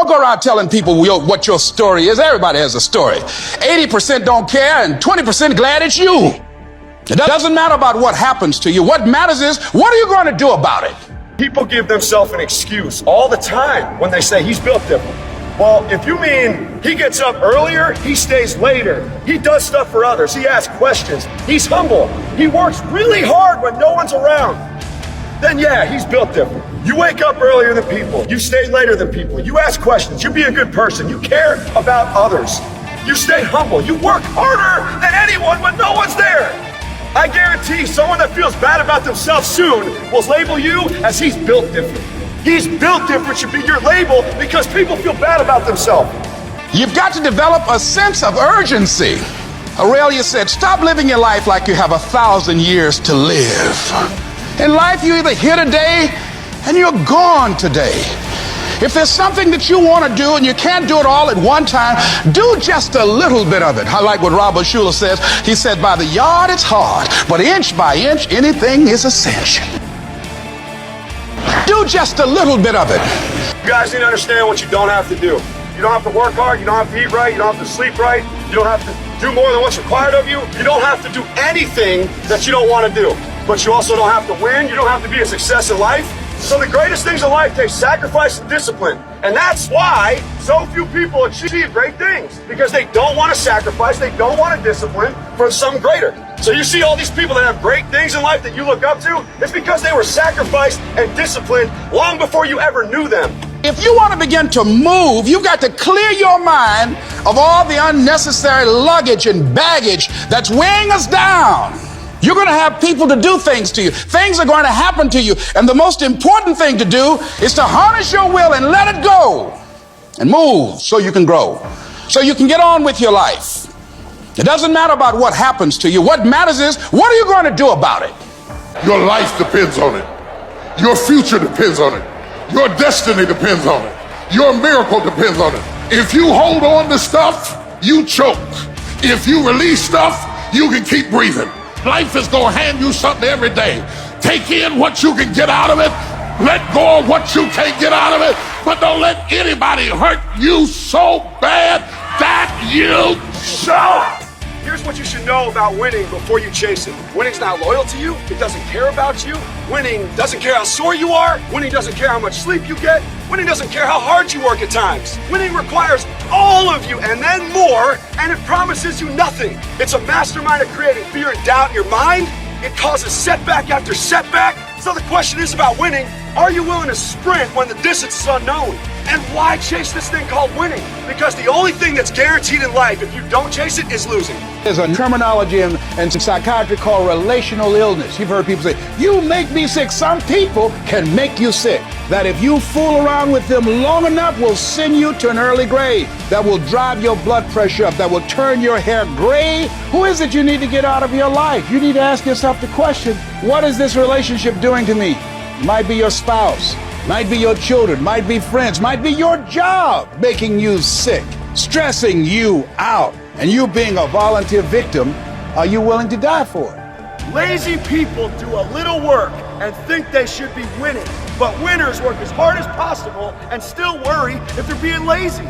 Don't go around telling people what your story is. Everybody has a story. 80% don't care and 20% glad it's you. It doesn't matter about what happens to you. What matters is, what are you going to do about it? People give themselves an excuse all the time when they say he's built different. Well, if you mean he gets up earlier, he stays later, he does stuff for others, he asks questions, he's humble, he works really hard when no one's around, then yeah, he's built different. You wake up earlier than people, you stay later than people, you ask questions, you be a good person, you care about others, you stay humble, you work harder than anyone when no one's there. I guarantee someone that feels bad about themselves soon will label you as he's built different. He's built different should be your label because people feel bad about themselves. You've got to develop a sense of urgency. Aurelia said, stop living your life like you have 1,000 years to live. In life, you're either here today and you're gone today. If there's something that you want to do and you can't do it all at one time, do just a little bit of it. I like what Robert Schuller says. He said, by the yard it's hard, but inch by inch, anything is a cinch. Do just a little bit of it. You guys need to understand what you don't have to do. You don't have to work hard, you don't have to eat right, you don't have to sleep right, you don't have to do more than what's required of you. You don't have to do anything that you don't want to do. But you also don't have to win, you don't have to be a success in life. So the greatest things in life take sacrifice and discipline. And that's why so few people achieve great things. Because they don't want to sacrifice, they don't want to discipline for something greater. So you see all these people that have great things in life that you look up to, it's because they were sacrificed and disciplined long before you ever knew them. If you want to begin to move, you've got to clear your mind of all the unnecessary luggage and baggage that's weighing us down. You're going to have people to do things to you. Things are going to happen to you. And the most important thing to do is to harness your will and let it go and move so you can grow, so you can get on with your life. It doesn't matter about what happens to you. What matters is, what are you going to do about it? Your life depends on it. Your future depends on it. Your destiny depends on it. Your miracle depends on it. If you hold on to stuff, you choke. If you release stuff, you can keep breathing. Life is going to hand you something every day. Take in what you can get out of it. Let go of what you can't get out of it. But don't let anybody hurt you so bad that you choke. Here's what you should know about winning before you chase it. Winning's not loyal to you. It doesn't care about you. Winning doesn't care how sore you are. Winning doesn't care how much sleep you get. Winning doesn't care how hard you work at times. Winning requires all of you and then more, and it promises you nothing. It's a mastermind of creating fear and doubt in your mind. It causes setback after setback. So the question is about winning. Are you willing to sprint when the distance is unknown? And why chase this thing called winning? Because the only thing that's guaranteed in life, if you don't chase it, is losing. There's a terminology in psychiatry called relational illness. You've heard people say, you make me sick. Some people can make you sick. That if you fool around with them long enough will send you to an early grave. That will drive your blood pressure up. That will turn your hair gray. Who is it you need to get out of your life? You need to ask yourself the question, what is this relationship doing to me? Might be your spouse, might be your children, might be friends, might be your job making you sick, stressing you out. And you being a volunteer victim, are you willing to die for it? Lazy people do a little work and think they should be winning. But winners work as hard as possible and still worry if they're being lazy.